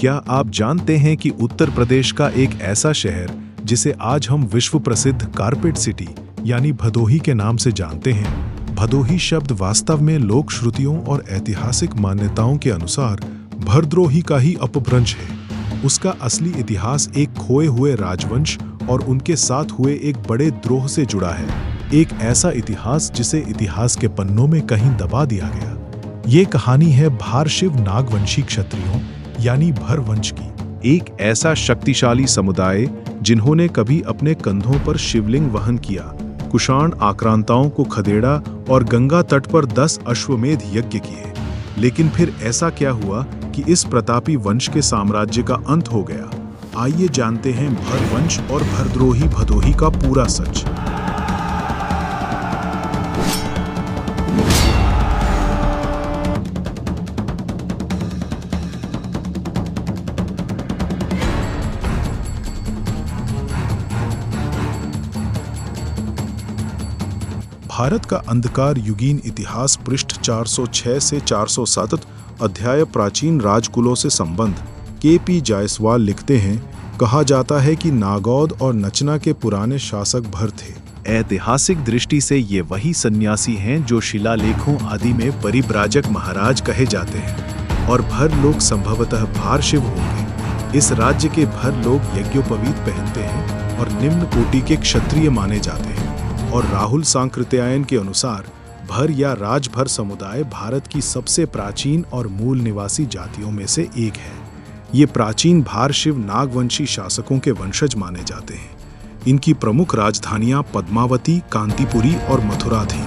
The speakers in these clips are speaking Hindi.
क्या आप जानते हैं कि उत्तर प्रदेश का एक ऐसा शहर जिसे आज हम विश्व प्रसिद्ध कारपेट सिटी यानी भदोही के नाम से जानते हैं, भदोही शब्द वास्तव में लोक श्रुतियों और ऐतिहासिक मान्यताओं के अनुसार भरद्रोही का ही अपभ्रंश है। उसका असली इतिहास एक खोए हुए राजवंश और उनके साथ हुए एक बड़े द्रोह से जुड़ा है। एक ऐसा इतिहास जिसे इतिहास के पन्नों में कहीं दबा दिया गया। ये कहानी है भारशिव नागवंशी क्षत्रियों यानी भरवंश की। एक ऐसा शक्तिशाली समुदाय जिन्होंने कभी अपने कंधों पर शिवलिंग वहन किया, कुषाण आक्रांताओं को खदेड़ा और गंगा तट पर 10 अश्वमेध यज्ञ किए। लेकिन फिर ऐसा क्या हुआ कि इस प्रतापी वंश के साम्राज्य का अंत हो गया? आइए जानते हैं भरवंश और भरद्रोही भदोही का पूरा सच। भारत का अंधकार युगीन इतिहास पृष्ठ 406 से 407 अध्याय प्राचीन राजकुलों से संबंध। के.पी. जायसवाल लिखते हैं, कहा जाता है कि नागौद और नचना के पुराने शासक भर थे। ऐतिहासिक दृष्टि से ये वही सन्यासी हैं जो शिलालेखों आदि में परिव्राजक महाराज कहे जाते हैं, और भर लोग संभवतः भारशिव होंगे। इस राज्य के भर लोग यज्ञोपवीत पहनते हैं और निम्न कोटि के क्षत्रिय माने जाते हैं। और राहुल सांकृत्यायन के अनुसार भर या राजभर समुदाय भारत की सबसे प्राचीन और मूल निवासी जातियों में से एक है। ये प्राचीन भारशिव नागवंशी शासकों के वंशज माने जाते हैं। इनकी प्रमुख राजधानियां पद्मावती, कांतिपुरी और मथुरा थीं।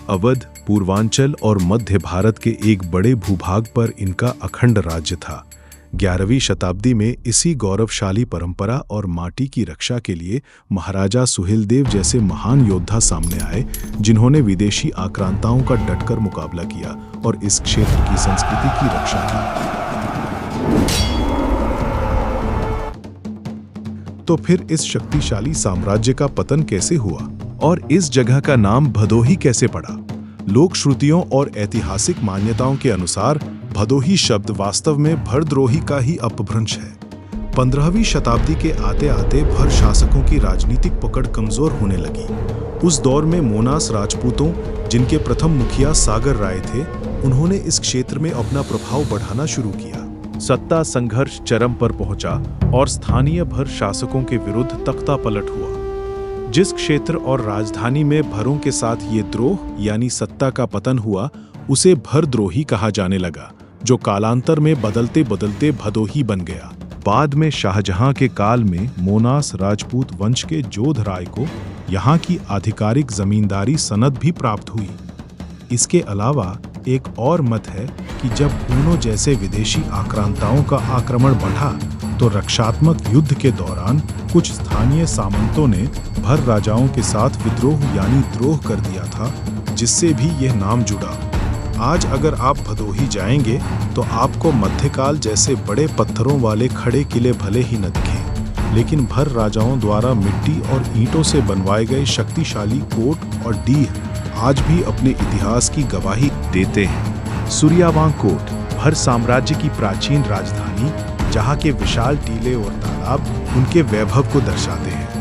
अवध, पूर्वांचल और मध्य भारत के एक बड़े भूभाग पर इनका अखंड राज्य था। 11वीं शताब्दी में इसी गौरवशाली परंपरा और माटी की रक्षा के लिए महाराजा सुहेलदेव जैसे महान योद्धा सामने आए, जिन्होंने विदेशी आक्रांताओं का डटकर मुकाबला किया और इस क्षेत्र की संस्कृति की रक्षा की। तो फिर इस शक्तिशाली साम्राज्य का पतन कैसे हुआ और इस जगह का नाम भदोही कैसे पड़ा? लोक श्रुतियों और ऐतिहासिक मान्यताओं के अनुसार भदोही शब्द वास्तव में भरद्रोही का ही अपभ्रंश है। 15वीं शताब्दी के आते आते भर शासकों की राजनीतिक पकड़ कमजोर होने लगी। उस दौर में मोनास राजपूतों, जिनके प्रथम मुखिया सागर राय थे, उन्होंने इस क्षेत्र में अपना प्रभाव बढ़ाना शुरू किया। सत्ता संघर्ष चरम पर पहुंचा और स्थानीय भर शासकों के विरुद्ध तख्ता पलट हुआ। जिस क्षेत्र और राजधानी में भरों के साथ ये द्रोह यानी सत्ता का पतन हुआ, उसे भरद्रोही कहा जाने लगा, जो कालांतर में बदलते बदलते भदोही बन गया। बाद में शाहजहां के काल में मोनास राजपूत वंश के जोधराय को यहाँ की आधिकारिक जमींदारी सनद भी प्राप्त हुई। इसके अलावा एक और मत है कि जब हूनों जैसे विदेशी आक्रांताओं का आक्रमण बढ़ा तो रक्षात्मक युद्ध के दौरान कुछ स्थानीय सामंतों ने भर राजाओं के साथ विद्रोह यानी द्रोह कर दिया था, जिससे भी यह नाम जुड़ा। आज अगर आप भदोही जाएंगे तो आपको मध्यकाल जैसे बड़े पत्थरों वाले खड़े किले भले ही न दिखें, लेकिन भर राजाओं द्वारा मिट्टी और ईंटों से बनवाए गए शक्तिशाली कोट और डीह आज भी अपने इतिहास की गवाही देते हैं। सूर्यावांग कोट भर साम्राज्य की प्राचीन राजधानी, जहाँ के विशाल टीले और तालाब उनके वैभव को दर्शाते हैं।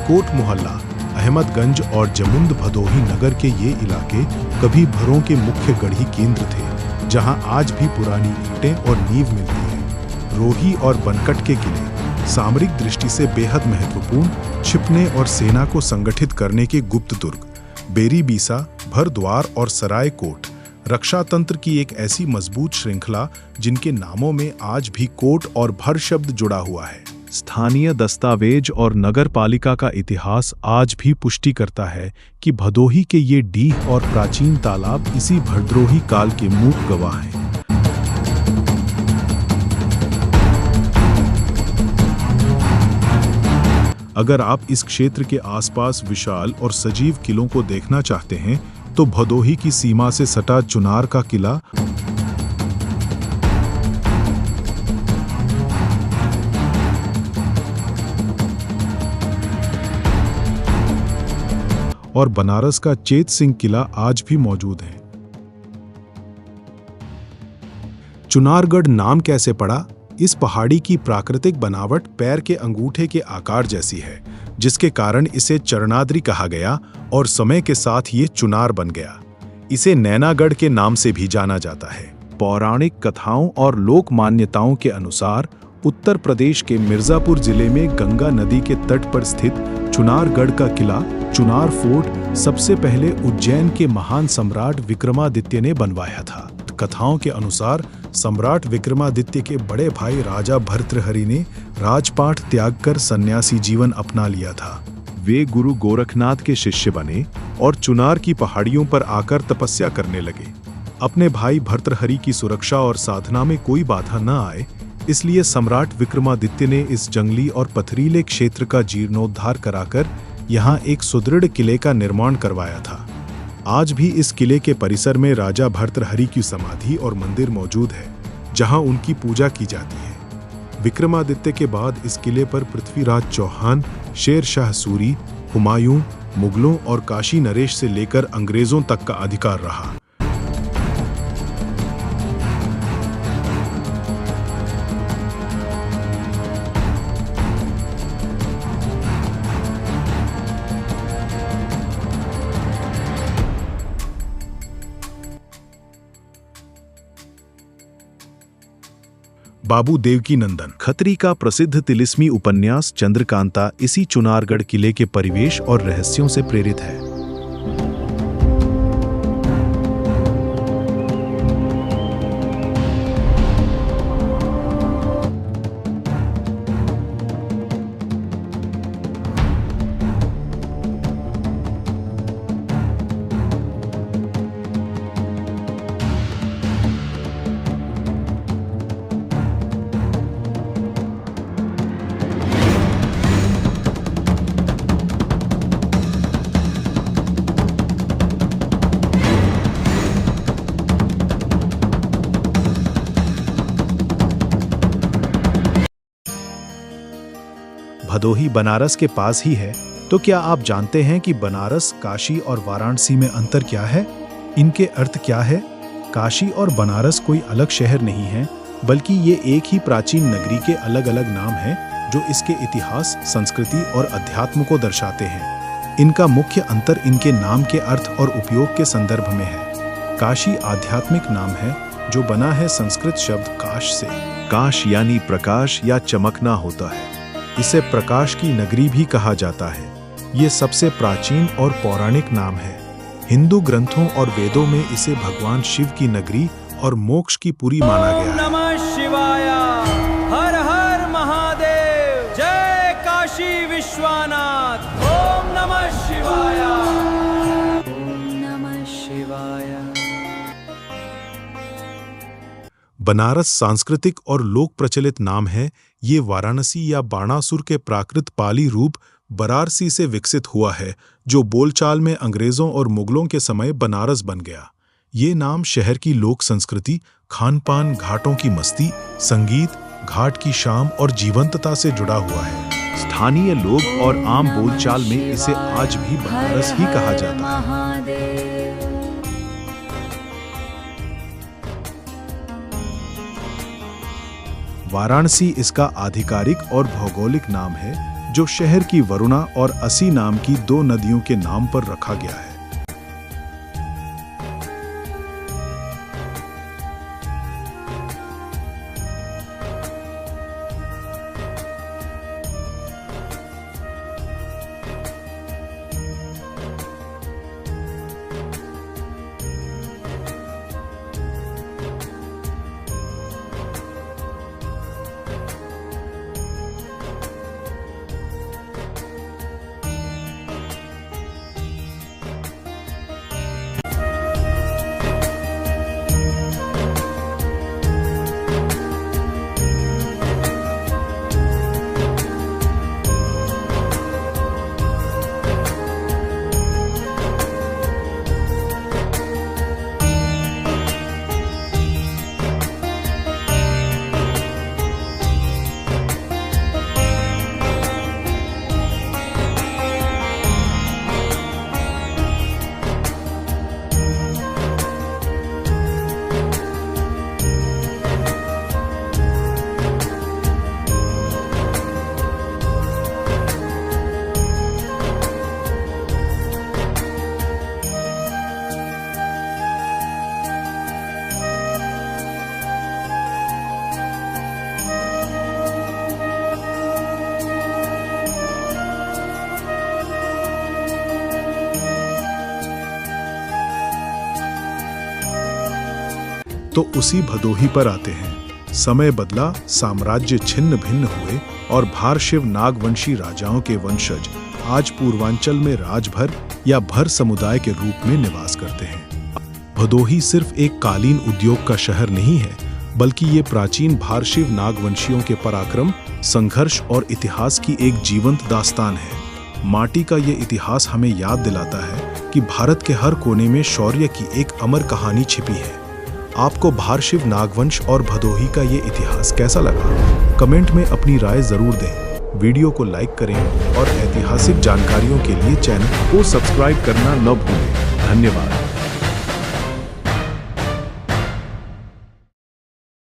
कोट मोहल्ला, अहमदगंज और जमुंद भदोही नगर के ये इलाके कभी भरों के मुख्य गढ़ी केंद्र थे, जहाँ आज भी पुरानी ईंटें और नींव मिलती हैं। रोही और बनकट के किले सामरिक दृष्टि से बेहद महत्वपूर्ण, छिपने और सेना को संगठित करने के गुप्त दुर्ग। बेरीबीसा, भरद्वार और सराय कोट रक्षा तंत्र की एक ऐसी मजबूत श्रृंखला जिनके नामों में आज भी कोट और भर शब्द जुड़ा हुआ है। स्थानीय दस्तावेज और नगर पालिका का इतिहास आज भी पुष्टि करता है कि भदोही के ये डीह और प्राचीन तालाब इसी भरद्रोही काल के मूक गवाह हैं। अगर आप इस क्षेत्र के आसपास विशाल और सजीव किलों को देखना चाहते हैं तो भदोही की सीमा से सटा चुनार का किला और बनारस का चेत सिंह किला आज भी मौजूद है। चुनारगढ़ नाम कैसे पड़ा? इस पहाड़ी की प्राकृतिक बनावट पैर के अंगूठे के आकार जैसी है, जिसके कारण इसे चरणाद्रि कहा गया और समय के साथ ये चुनार बन गया। इसे नैनागढ़ के नाम से भी जाना जाता है। पौराणिक कथाओं और लोक मान्यताओं के अनुसार उत्तर प्रदेश के मिर्जापुर जिले में गंगा नदी के तट पर स्थित चुनारगढ़ का किला चुनार फोर्ट सबसे पहले उज्जैन के महान सम्राट विक्रमादित्य ने बनवाया था। कथाओं के अनुसार सम्राट विक्रमादित्य के बड़े भाई राजा भर्तृहरि ने राजपाट त्याग कर सन्यासी जीवन अपना लिया था। वे गुरु गोरखनाथ के शिष्य बने और चुनार की पहाड़ियों पर आकर तपस्या करने लगे। अपने भाई भर्तृहरि की सुरक्षा और साधना में कोई बाधा न आए, इसलिए सम्राट विक्रमादित्य ने इस जंगली और पथरीले क्षेत्र का जीर्णोद्धार कराकर यहाँ एक सुदृढ़ किले का निर्माण करवाया था। आज भी इस किले के परिसर में राजा भर्तृहरि की समाधि और मंदिर मौजूद है, जहाँ उनकी पूजा की जाती है। विक्रमादित्य के बाद इस किले पर पृथ्वीराज चौहान, शेर शाह सूरी, हुमायूं, मुगलों और काशी नरेश से लेकर अंग्रेजों तक का अधिकार रहा। बाबू देवकीनंदन खत्री का प्रसिद्ध तिलिस्मी उपन्यास चंद्रकांता इसी चुनारगढ़ किले के परिवेश और रहस्यों से प्रेरित है। भदोही बनारस के पास ही है, तो क्या आप जानते हैं कि बनारस, काशी और वाराणसी में अंतर क्या है? इनके अर्थ क्या है? काशी और बनारस कोई अलग शहर नहीं है, बल्कि ये एक ही प्राचीन नगरी के अलग अलग नाम हैं, जो इसके इतिहास, संस्कृति और अध्यात्म को दर्शाते हैं। इनका मुख्य अंतर इनके नाम के अर्थ और उपयोग के संदर्भ में है। काशी आध्यात्मिक नाम है, जो बना है संस्कृत शब्द काश से। काश यानी प्रकाश या चमकना होता है। इसे प्रकाश की नगरी भी कहा जाता है। ये सबसे प्राचीन और पौराणिक नाम है। हिंदू ग्रंथों और वेदों में इसे भगवान शिव की नगरी और मोक्ष की पुरी माना गया है। नमः शिवाय, हर हर महादेव, जय काशी विश्वनाथ। ओम नमः शिवाय, ओम नमः शिवाय। बनारस सांस्कृतिक और लोक प्रचलित नाम है। ये वाराणसी या बाणासुर के प्राकृत पाली रूप बरारसी से विकसित हुआ है, जो बोलचाल में अंग्रेजों और मुगलों के समय बनारस बन गया। ये नाम शहर की लोक संस्कृति, खान-पान, घाटों की मस्ती, संगीत, घाट की शाम और जीवंतता से जुड़ा हुआ है। स्थानीय लोग और आम बोलचाल में इसे आज भी बनारस ही कहा जाता है। वाराणसी इसका आधिकारिक और भौगोलिक नाम है, जो शहर की वरुणा और असी नाम की दो नदियों के नाम पर रखा गया है। तो उसी भदोही पर आते हैं। समय बदला, साम्राज्य छिन्न भिन्न हुए और भारशिव नागवंशी राजाओं के वंशज आज पूर्वांचल में राजभर या भर समुदाय के रूप में निवास करते हैं। भदोही सिर्फ एक कालीन उद्योग का शहर नहीं है, बल्कि ये प्राचीन भारशिव नागवंशियों के पराक्रम, संघर्ष और इतिहास की एक जीवंत दास्तान है। माटी का ये इतिहास हमें याद दिलाता है कि भारत के हर कोने में शौर्य की एक अमर कहानी छिपी है। आपको भारशिव नागवंश और भदोही का ये इतिहास कैसा लगा? कमेंट में अपनी राय जरूर दें। वीडियो को लाइक करें और ऐतिहासिक जानकारियों के लिए चैनल को सब्सक्राइब करना न भूलें। धन्यवाद।